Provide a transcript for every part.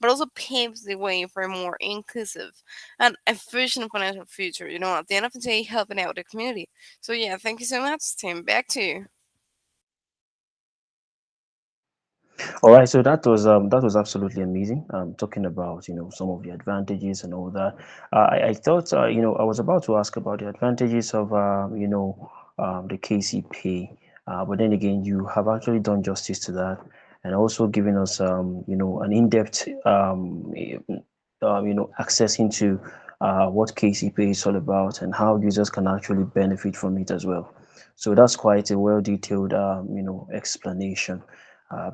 but also paves the way for a more inclusive and efficient financial future. At the end of the day, helping out the community. So yeah, thank you so much, Tim. Back to you. All right, so that was absolutely amazing. Talking about some of the advantages and all that. I thought I was about to ask about the advantages of the KCP, but then again, you have actually done justice to that, and also given us an in-depth access into what KCP is all about and how users can actually benefit from it as well. So that's quite a well detailed explanation.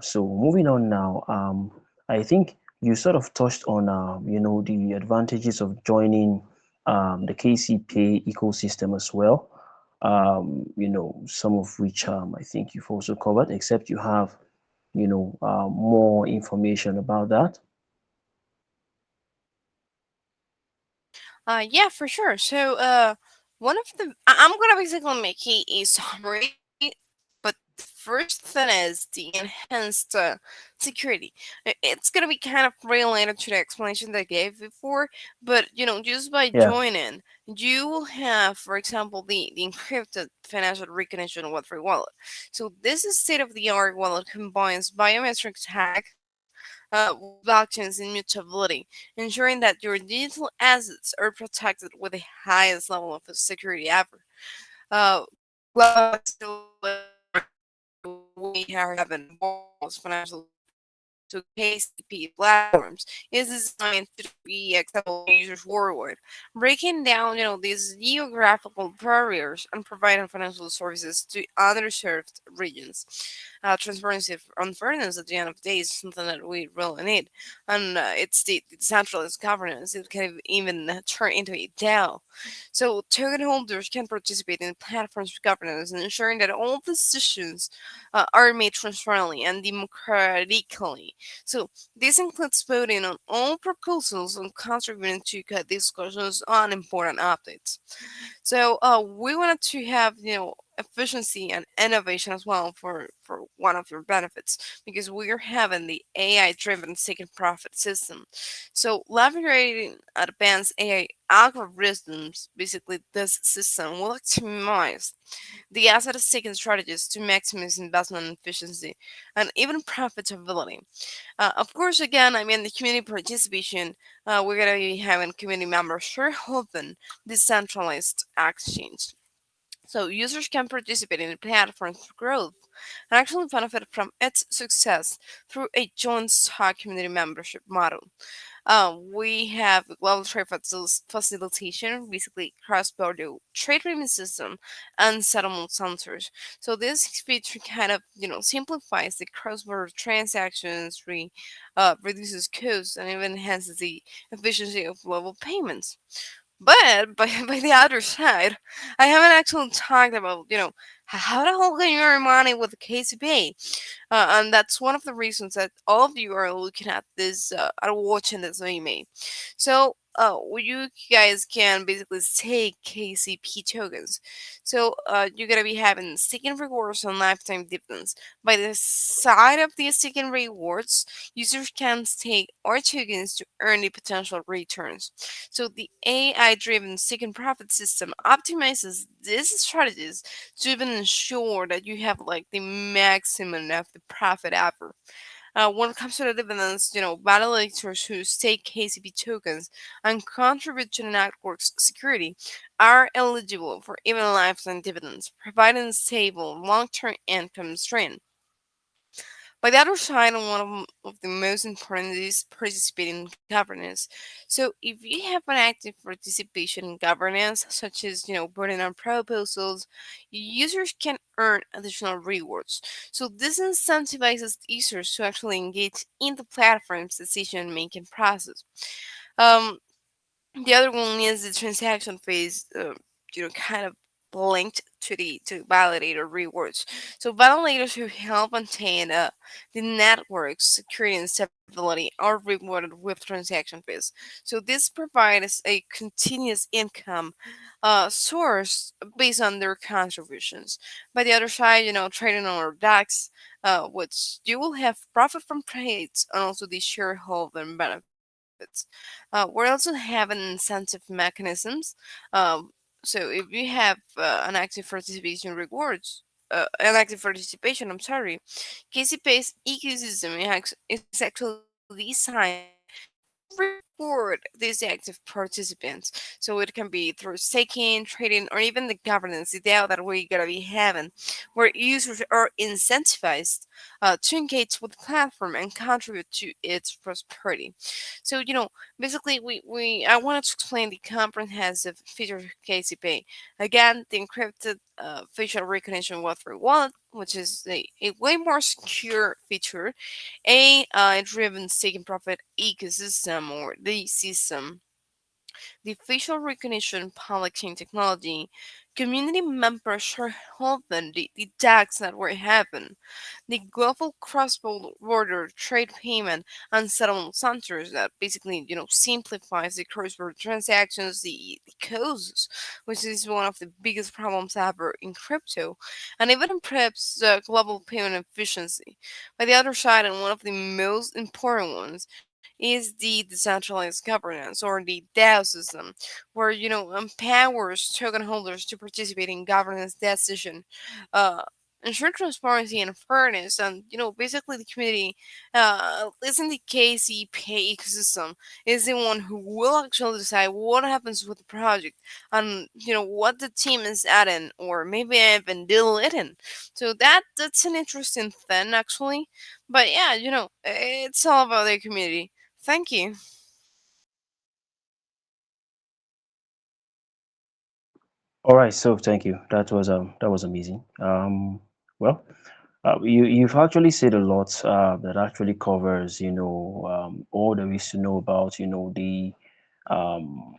So moving on now, I think you sort of touched on the advantages of joining the KCPay ecosystem as well. Some of which I think you've also covered, except you have more information about that. Yeah, for sure. So, one of the I'm gonna basically make a summary, but the first thing is the enhanced security. It's gonna be kind of related to the explanation that I gave before, but just by Yeah. joining, you will have, for example, the encrypted financial recognition with free wallet. So this is state-of-the-art wallet combines biometric tags with blockchains immutability, ensuring that your digital assets are protected with the highest level of security ever. Global we are having world's financial to KCP platforms is designed to be accessible to users worldwide, breaking down, these geographical barriers and providing financial services to underserved regions. Transparency and fairness at the end of the day is something that we really need, and it's the decentralized governance. It can even turn into a DAO. So token holders can participate in platforms governance and ensuring that all decisions are made transparently and democratically. So this includes voting on all proposals and contributing to discussions on important updates. So we wanted to have efficiency and innovation as well for one of your benefits because we're having the AI driven seeking profit system. So leveraging advanced AI algorithms, basically this system will optimize the asset seeking strategies to maximize investment efficiency and even profitability. Of course, again, I mean the community participation. We're gonna be having community members shareholding decentralized exchange. So users can participate in the platform's growth and actually benefit from its success through a joint stock community membership model. We have global trade facilitation, basically cross-border trade payment system and settlement centers. So this feature kind of simplifies the cross-border transactions, reduces costs, and even enhances the efficiency of global payments. But by the other side, I haven't actually talked about how the hell can you earn money with KCPay, and that's one of the reasons that all of you are looking at this, are watching this anime. So, you guys can basically take KCP tokens. So, you're gonna be having staking rewards and lifetime dividends. By the side of these staking rewards, users can stake or tokens to earn the potential returns. So, the AI-driven staking profit system optimizes these strategies to even ensure that you have like the maximum of the profit ever. When it comes to the dividends, validators who stake KCP tokens and contribute to the network's security are eligible for even lifetime dividends, providing a stable long-term income stream. By the other side, and one of the most important is participating in governance. So if you have an active participation in governance, such as voting on proposals, users can earn additional rewards. So this incentivizes users to actually engage in the platform's decision-making process. Um, the other one is the transaction phase, kind of linked to validator rewards. So validators who help maintain the network's security and stability are rewarded with transaction fees. So this provides a continuous income source based on their contributions. By the other side, trading on our DAX, which you will have profit from trades and also the shareholder benefits. We also have an incentive mechanisms. So if you have an active participation rewards, an active participation, I'm sorry, KCPay's ecosystem is actually designed to reward these active participants. So it can be through staking, trading, or even the governance, the DAO that we're gonna be having, where users are incentivized to engage with the platform and contribute to its prosperity. So basically, we I wanted to explain the comprehensive features of KCPay. Again, the encrypted facial recognition Web3 wallet, which is a way more secure feature, a driven staking profit ecosystem or the system, the facial recognition public chain technology, community members shareholding the tax that we're having, the global cross-border trade payment and settlement centers that basically, simplifies the cross-border transactions, the costs, which is one of the biggest problems ever in crypto, and even improves global payment efficiency. By the other side, and one of the most important ones, is the decentralized governance or the DAO system, where empowers token holders to participate in governance decision, uh, ensure transparency and fairness, and basically the community, isn't the kcpay ecosystem is the one who will actually decide what happens with the project and what the team is adding or maybe even deleting. So that's an interesting thing actually. But yeah, it's all about the community. Thank you. All right, so thank you. That was amazing. Well, you've actually said a lot that actually covers all there is to know about the um,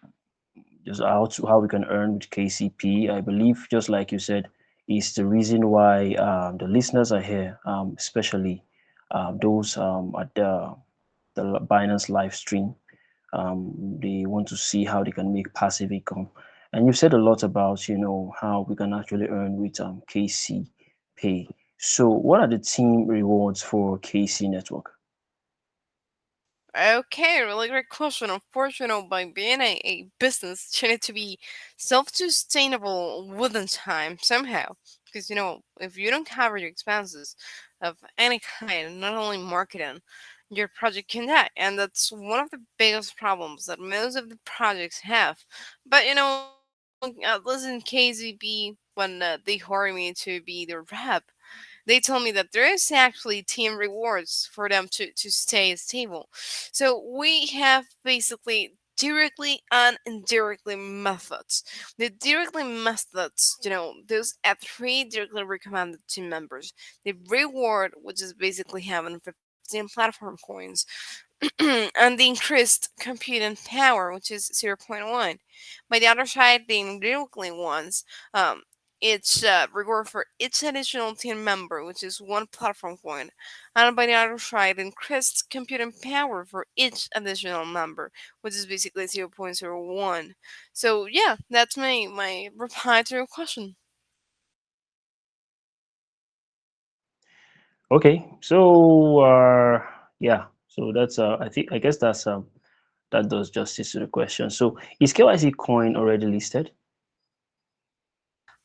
just how we can earn with KCP. I believe, just like you said, is the reason why the listeners are here, especially those at the Binance live stream. They want to see how they can make passive income. And you've said a lot about how we can actually earn with KC Pay. So what are the team rewards for KC Network? Okay, really great question. Of course, by being a business, you need to be self-sustainable within time somehow. Because, if you don't cover your expenses of any kind, not only marketing, your project can die. And that's one of the biggest problems that most of the projects have. But, listen, KZB, when they hired me to be their rep, they told me that there is actually team rewards for them to stay stable. So we have basically directly and indirectly methods. The directly methods, those are three directly recommended to members. The reward, which is basically having 15 platform coins, and the increased computing power, which is zero point 0.1. By the other side, the indirectly ones, it's reward for each additional team member, which is one platform coin, and by the other side, increased computing power for each additional member, which is basically 0.01. So yeah, that's my reply to your question. Okay, so yeah, so that's I guess that does justice to the question. So is KYC coin already listed?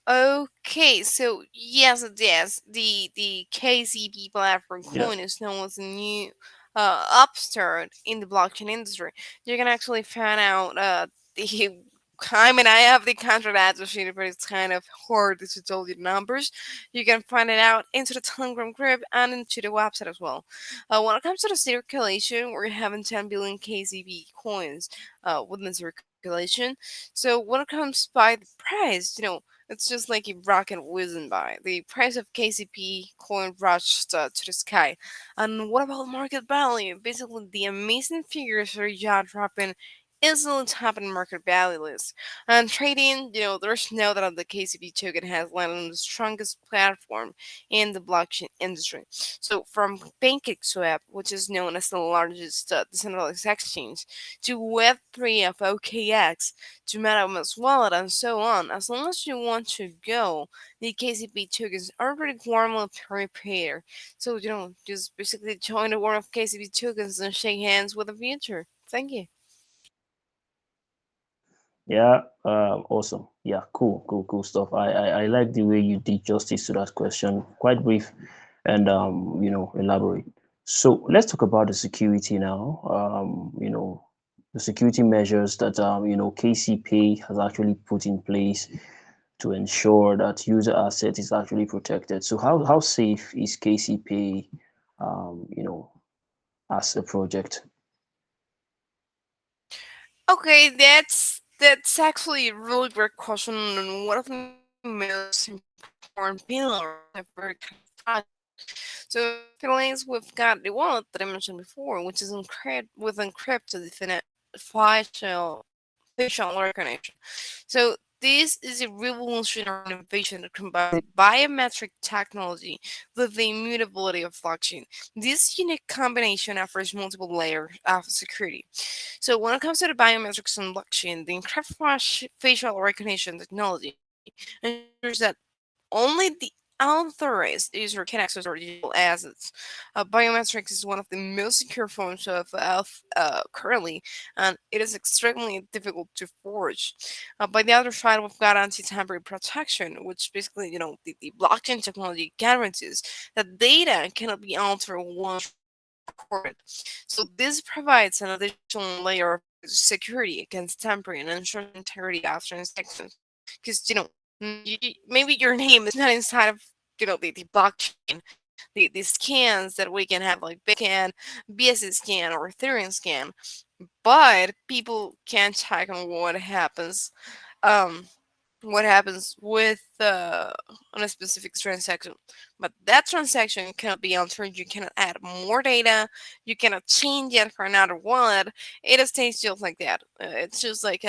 Okay, so yes, it is. The KCP platform Yeah. coin is known as a new upstart in the blockchain industry. You can actually find out the I mean, I have the contract associated, but it's kind of hard to tell you the numbers. You can find it out into the Telegram group and into the website as well. When it comes to the circulation, we're having 10 billion KCP coins within circulation. So when it comes by the price, it's just like a rocket whizzing by. The price of KCP coin rushed to the sky. And what about market value? Basically, the amazing figures are jaw dropping easily tap in market value list. And trading, there's no doubt that the KCP token has landed on the strongest platform in the blockchain industry. So from PancakeSwap, which is known as the largest decentralized exchange, to Web3 of OKX, to MetaMask Wallet, and so on, as long as you want to go, the KCP tokens are pretty warmly prepared. So, just basically join the world of KCP tokens and shake hands with the future. Thank you. Yeah, awesome. Yeah, cool stuff. I like the way you did justice to that question. Quite brief and elaborate. So let's talk about the security now. The security measures that KCPay has actually put in place to ensure that user asset is actually protected. So how safe is KCPay, as a project? Okay, that's actually a really great question and one of the most important pillars of every kind of project. So feelings we've got the wallet that I mentioned before, which is with encrypted facial recognition. So this is a revolutionary innovation that combines biometric technology with the immutability of blockchain. This unique combination offers multiple layers of security. So when it comes to the biometrics and blockchain, the encrypted facial recognition technology ensures that only the authorized user can access our digital assets. Biometrics is one of the most secure forms of currently, and it is extremely difficult to forge. By the other side, we've got anti-tampering protection, which basically, the blockchain technology guarantees that data cannot be altered once recorded. So this provides an additional layer of security against tampering and ensures integrity of transactions. Because maybe your name is not inside of the blockchain, the scans that we can have like Bitcan, BSC scan, or Ethereum scan, but people can't check on um what happens with on a specific transaction. But that transaction cannot be altered. You cannot add more data. You cannot change it for another wallet. It stays just like that. It's just like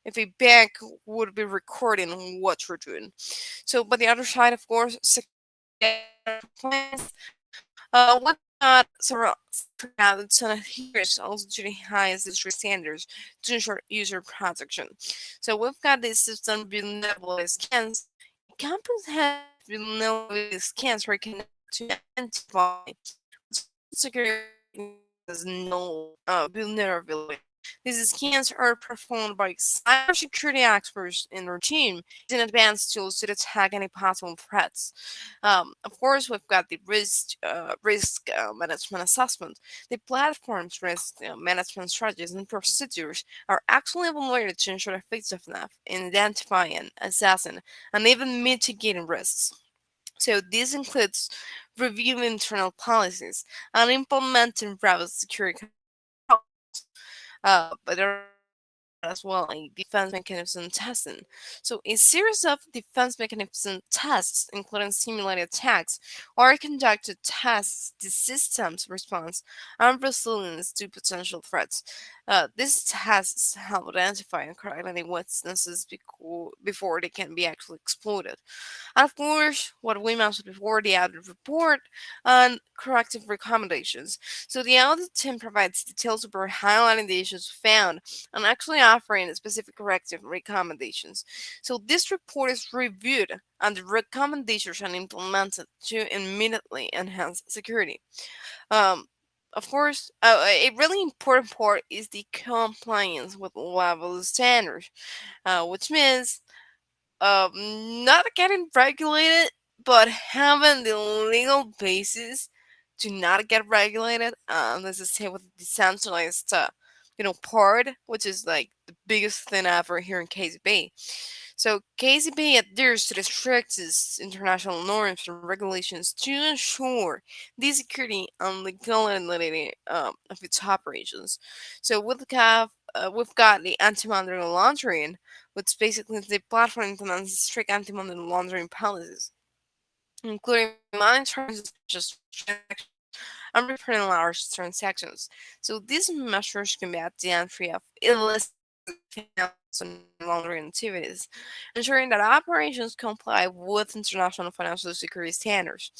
if a bank would be recording what you're doing. So, but the other side, of course, security compliance. We've got several certificates and adheres also to the highest industry standards to ensure user protection. So we've got this system vulnerability scans. A company has vulnerability scans where it can to identify security as no vulnerability. These scans are performed by cybersecurity experts in their team using advanced tools to detect any possible threats. Of course, we've got the risk management assessment. The platform's risk management strategies and procedures are actually evaluated to ensure effectiveness in identifying, assessing, and even mitigating risks. So this includes reviewing internal policies and implementing private security but there are as well a defense mechanism testing. So a series of defense mechanism tests, including simulated attacks, are conducted to test the system's response and resilience to potential threats. These tests help identify and correct any weaknesses before they can be actually exploited. And of course, what we mentioned before, the audit report and corrective recommendations. So the audit team provides details about highlighting the issues found and actually offering specific corrective recommendations. So this report is reviewed and the recommendations are implemented to immediately enhance security. Um, of course, a really important part is the compliance with level standards, which means not getting regulated, but having the legal basis to not get regulated. Let's just say with the decentralized, part, which is like the biggest thing ever here in KZB. So KCP adheres to the strictest international norms and regulations to ensure the security and legality of its operations. So we've got the anti-money laundering, which basically the platform implements strict anti-money laundering policies, including monitoring suspicious transactions and reporting large transactions. So these measures combat the entry of illicit financial and laundering activities, ensuring that operations comply with international financial security standards.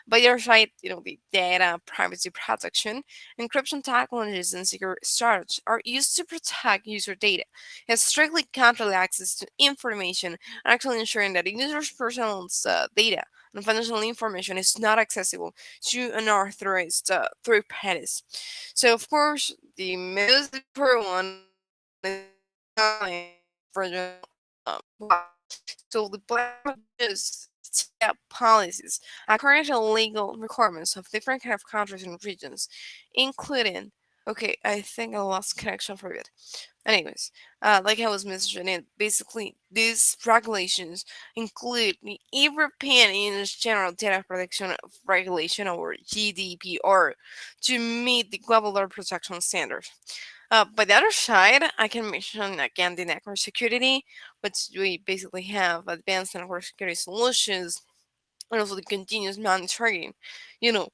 By their side, the data privacy protection, encryption technologies, and secure storage are used to protect user data and strictly control access to information, actually ensuring that a user's personal data and financial information is not accessible to unauthorized third parties. So, of course, the most important one is fraudulent. Wow. So the platform just set up policies according to legal requirements of different kind of countries and regions, including. Okay, I think I lost connection for a bit. Anyways, like I was mentioning, basically these regulations include the European Union's General Data Protection Regulation, or GDPR, to meet the global data protection standards. By the other side, I can mention again the network security, which we basically have advanced network security solutions and also the continuous monitoring, you know,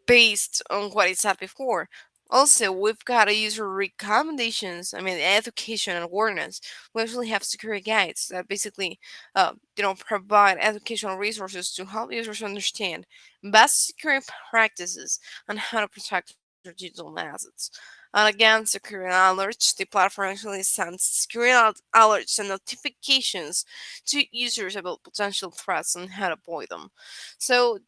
based on what I said before. Also, we've got a user recommendations, I mean, education and awareness. We actually have security guides that basically, provide educational resources to help users understand best security practices and how to protect their digital assets. And again, security alerts. The platform actually sends security alerts and notifications to users about potential threats and how to avoid them. So,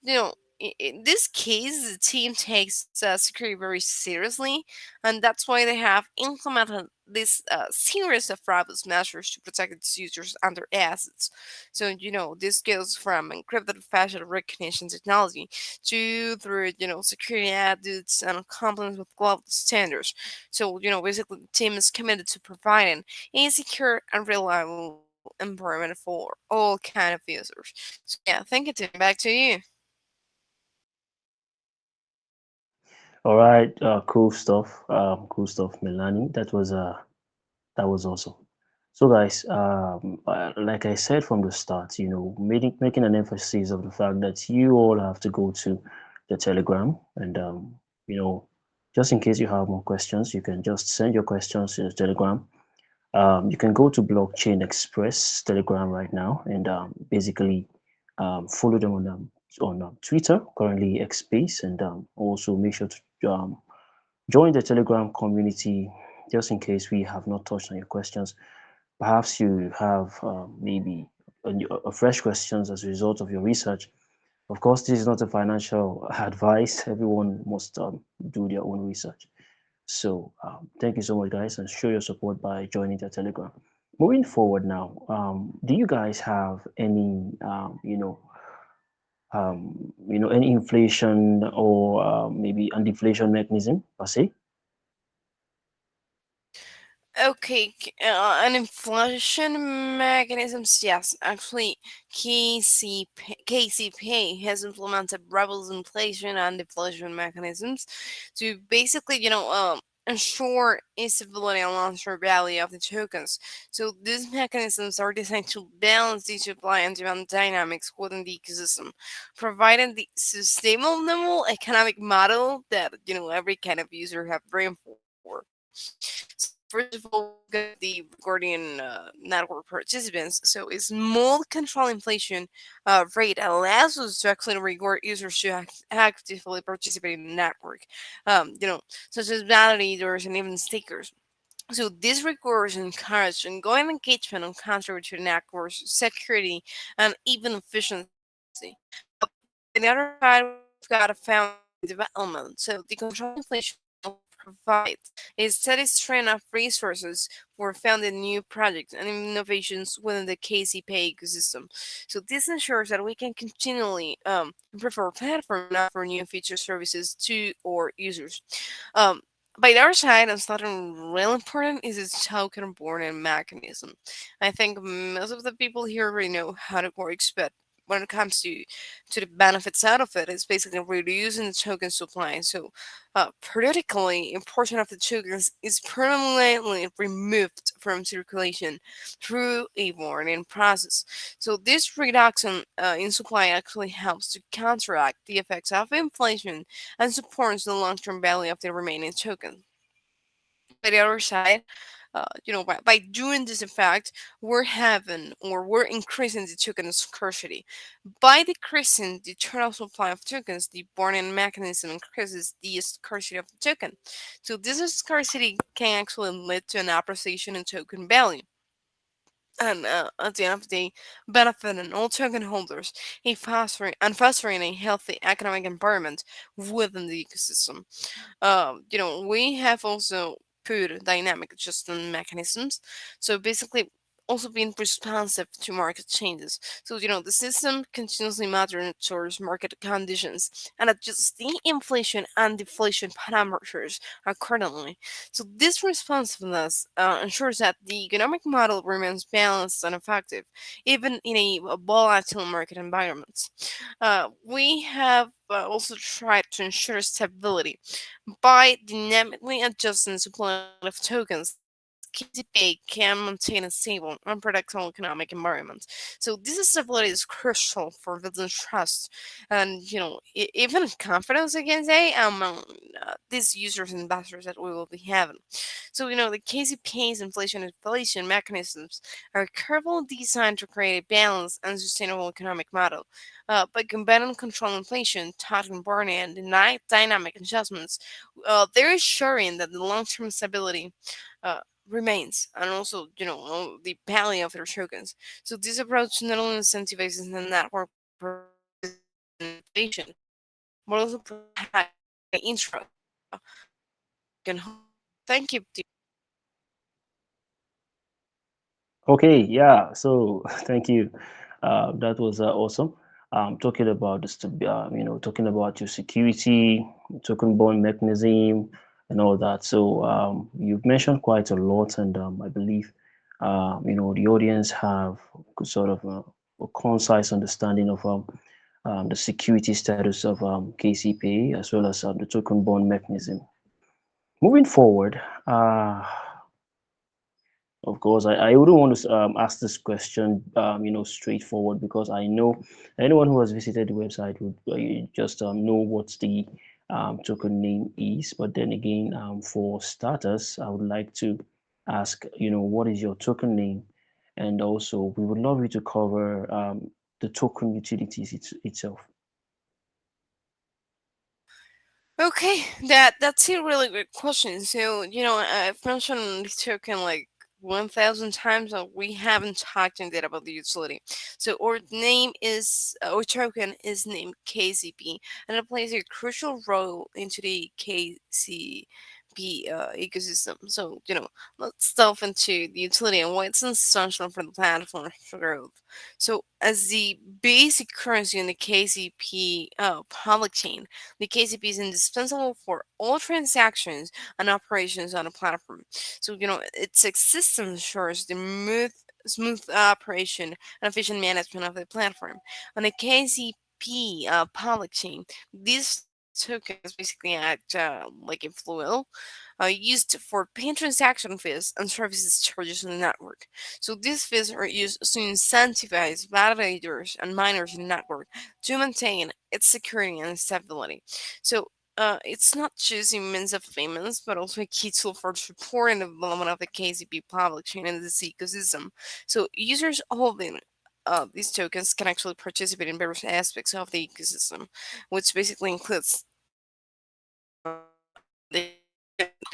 in this case, the team takes security very seriously, and that's why they have implemented this series of robust measures to protect its users and their assets. So, this goes from encrypted facial recognition technology to through, security audits and compliance with global standards. So, basically, the team is committed to providing a secure and reliable environment for all kind of users. So yeah, thank you, Tim. Back to you. All right, cool stuff, Melanie. That was awesome. So, guys, like I said from the start, making an emphasis of the fact that you all have to go to the Telegram, and you know, just in case you have more questions, you can just send your questions to the Telegram. You can go to Blockchain Express Telegram right now and basically follow them on Twitter, currently X Space, and also make sure to join the Telegram community just in case we have not touched on your questions. Perhaps you have maybe a fresh questions as a result of your research. Of course, this is not a financial advice. Everyone must do their own research. So thank you so much, guys, and show your support by joining the Telegram. Moving forward now, do you guys have any, any inflation or maybe an deflation mechanism per se? Okay, an inflation mechanisms. Yes, actually, KCPay has implemented rebels inflation and deflation mechanisms to basically, ensure stability and long-term value of the tokens. So these mechanisms are designed to balance the supply and demand dynamics within the ecosystem, providing the sustainable economic model that every kind of user have dreamed for. So first of all, we've got the regarding network participants. So a small control inflation rate allows us to actually reward users to actively participate in the network, such as validators and even stakers. So these rewards encourage ongoing engagement and contribute to the network's security and even efficiency. Uh, by the other side, we've got a founding development. So the control inflation model provides a steady stream of resources for funding new projects and innovations within the KCPay ecosystem. So this ensures that we can continually improve our platform and offer new features services to our users. Um, by the other side, and something real important is its token boarding mechanism. I think most of the people here already know how it works, but when it comes to the benefits out of it, it's basically reducing the token supply. So, periodically, a portion of the tokens is permanently removed from circulation through a warning process. So, this reduction in supply actually helps to counteract the effects of inflation and supports the long-term value of the remaining tokens. by the other side, by doing this, in fact, we're having or we're increasing the token scarcity. By decreasing the total supply of tokens, the burning mechanism increases the scarcity of the token. So this scarcity can actually lead to an appreciation in token value. And at the end of the day, benefiting all token holders and fostering a healthy economic environment within the ecosystem. We have also put dynamic adjustment mechanisms. So basically, also being responsive to market changes. So, the system continuously monitors market conditions and adjusts the inflation and deflation parameters accordingly. So, this responsiveness ensures that the economic model remains balanced and effective, even in a volatile market environment. We have also tried to ensure stability by dynamically adjusting the supply of tokens. KCPA can maintain a stable, unpredictable economic environment. So this stability is crucial for building trust and even confidence, I can say, among these users and investors that we will be having. So the KCPA's inflation mechanisms are carefully designed to create a balanced and sustainable economic model. By combining control inflation, token burning, and dynamic adjustments, they're ensuring that the long-term stability uh, remains, and also the value of their tokens. So this approach not only incentivizes the network participation in inflation, but also protects the interest token holders. Thank you. Okay, yeah. So thank you. That was awesome. Talking about talking about your security, token bond mechanism, and all that. So you've mentioned quite a lot, and I believe the audience have sort of a concise understanding of the security status of KCPA as well as the token bond mechanism. Moving forward, of course, I wouldn't want to ask this question, straightforward because I know anyone who has visited the website would just know what the token name is. But then again, for starters, I would like to ask, what is your token name? And also, we would love you to cover the token utilities itself. Okay, that's a really good question. So, I've mentioned this token like 1,000 times, and we haven't talked in depth about the utility. So, our token is named KCP, and it plays a crucial role into the KCP ecosystem. So, let's delve into the utility and why it's essential for the platform for growth. So, as the basic currency in the KCP public chain, the KCP is indispensable for all transactions and operations on a platform. So, its existence ensures the smooth operation and efficient management of the platform. On a KCP public chain, these tokens basically act like a fuel used for paying transaction fees and services charges on the network. So these fees are used to incentivize validators and miners in the network to maintain its security and stability. So it's not just a means of payments, but also a key tool for supporting the development of the KCP public chain and this ecosystem. So users holding these tokens can actually participate in various aspects of the ecosystem, which basically includes they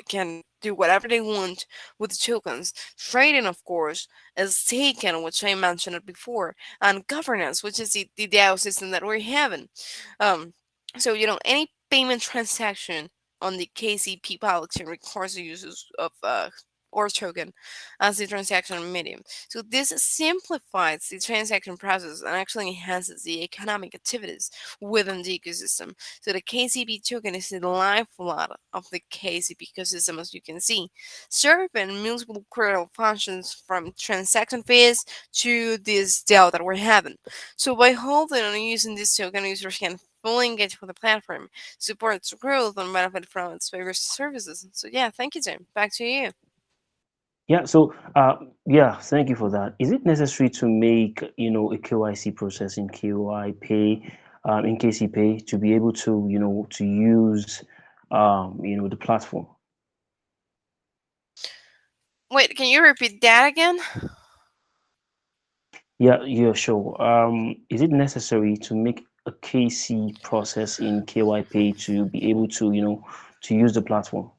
can do whatever they want with the tokens. Trading, of course, is taken, which I mentioned it before, and governance, which is the DAO system that we're having. Um, so any payment transaction on the KCP blockchain requires the use of or token as the transaction medium. So this simplifies the transaction process and actually enhances the economic activities within the ecosystem. So the KCP token is the lifeblood of the KCP ecosystem, as you can see, serving multiple critical functions from transaction fees to this DAO that we're having. So by holding and using this token, users can fully engage with the platform, support its growth, and benefit from its various services. So yeah, thank you, Tim. Back to you. Yeah, so yeah, thank you for that. Is it necessary to make, a KYC process in KY Pay, in KC Pay to be able to, to use, the platform? Wait, can you repeat that again? Yeah, yeah, sure. Is it necessary to make a KC process in KYPay to be able to, to use the platform?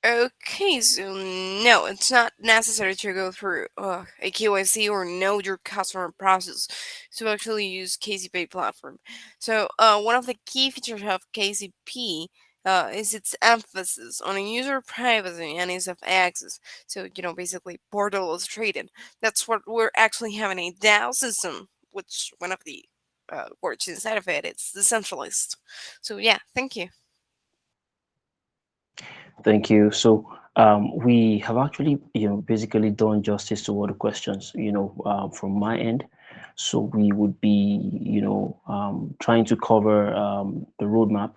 Okay, so no, it's not necessary to go through a KYC or know your customer process to actually use KCPay platform. So, one of the key features of KCP is its emphasis on user privacy and ease of access. So, basically, portal illustrated. That's what we're actually having a DAO system, which one of the words inside of it, it's decentralized. So, yeah, thank you. Thank you. So we have actually, basically done justice to all the questions, from my end. So we would be, trying to cover the roadmap,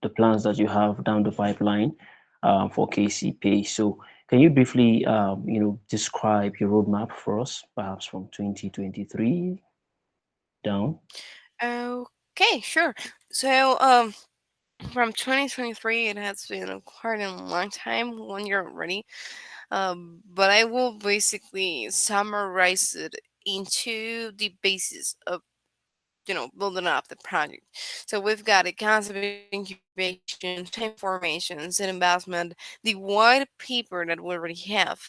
the plans that you have down the pipeline for KCP. So can you briefly, describe your roadmap for us, perhaps from 2023 down? Okay, sure. So, from 2023, it has been quite a long time, 1 year already. But I will basically summarize it into the basis of building up the project. So we've got a concept incubation, time formations, and investment, the white paper that we already have.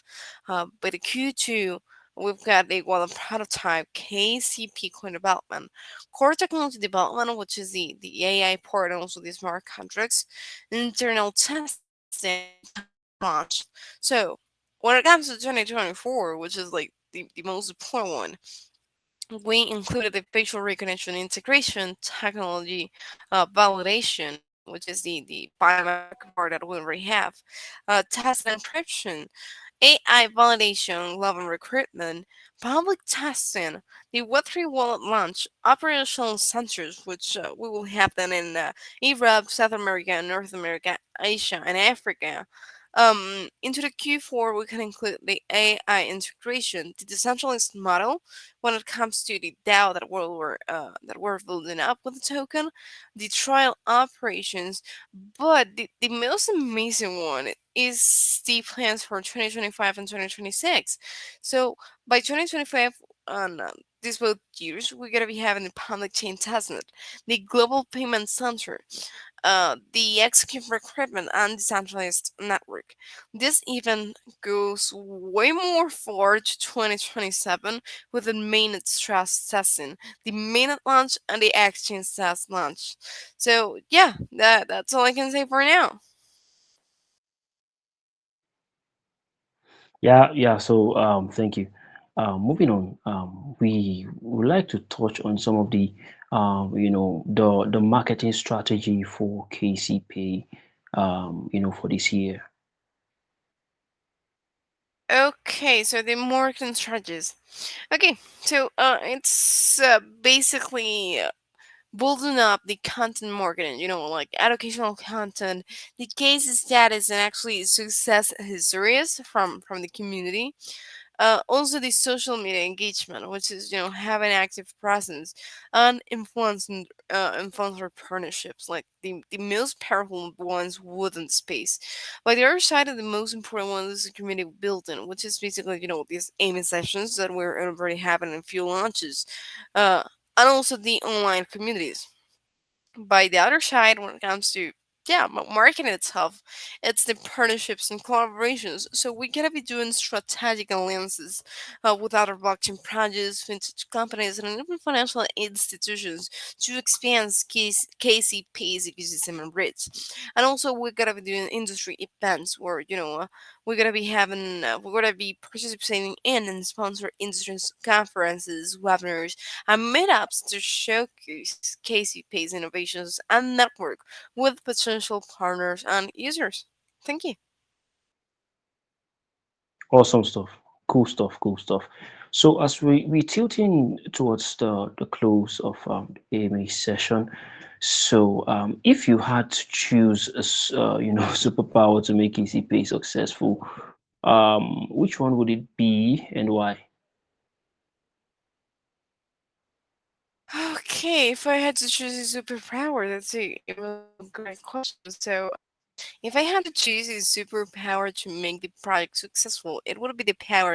By the Q2, we've got a prototype KCP coin development, core technology development, which is the AI part and also the smart contracts, internal testing, launch. So when it comes to 2024, which is like the most important one, we included the facial recognition integration technology validation, which is the biometric part that we already have, test and encryption, AI validation, love and recruitment, public testing, the Web3 wallet launch, operational centers, which we will have then in Europe, South America, North America, Asia, and Africa. Into the Q4, we can include the AI integration, the decentralized model when it comes to the DAO that we're building up with the token, the trial operations, but the most amazing one is the plans for 2025 and 2026. So by 2025, on these both years, we're gonna be having the public chain testnet, the global payment center, the execute recruitment and decentralized network. This even goes way more forward to 2027 with the mainnet stress testing, the mainnet launch, and the exchange test launch. So yeah, that's all I can say for now. Yeah, yeah. So, thank you. Moving on, we would like to touch on some of the, the marketing strategy for KCP, for this year. Okay, so the marketing strategies. Okay, so it's basically building up the content marketing, like educational content, the case status, and actually success histories from the community. Also, the social media engagement, which is having active presence and influencer partnerships, like the most powerful ones within space. By the other side of the most important one is the community building, which is basically these aiming sessions that we're already having in a few launches, uh, and also the online communities. By the other side, when it comes to marketing itself, it's the partnerships and collaborations. So we gotta be doing strategic alliances with other blockchain projects, vintage companies, and even financial institutions to expand KCP's ecosystem and reach. And also we gotta be doing industry events where we're gonna be having we're gonna be participating in and sponsor industry conferences, webinars, and meetups to showcase KCP's innovations and network with potential partners and users. Thank you. Awesome stuff. Cool stuff. Cool stuff. So, as we tilting towards the close of the AMA session, so if you had to choose a superpower to make KCP successful, which one would it be and why? Okay, if I had to choose a superpower, that's a really great question. So, If I had to choose a superpower to make the project successful, it would be the power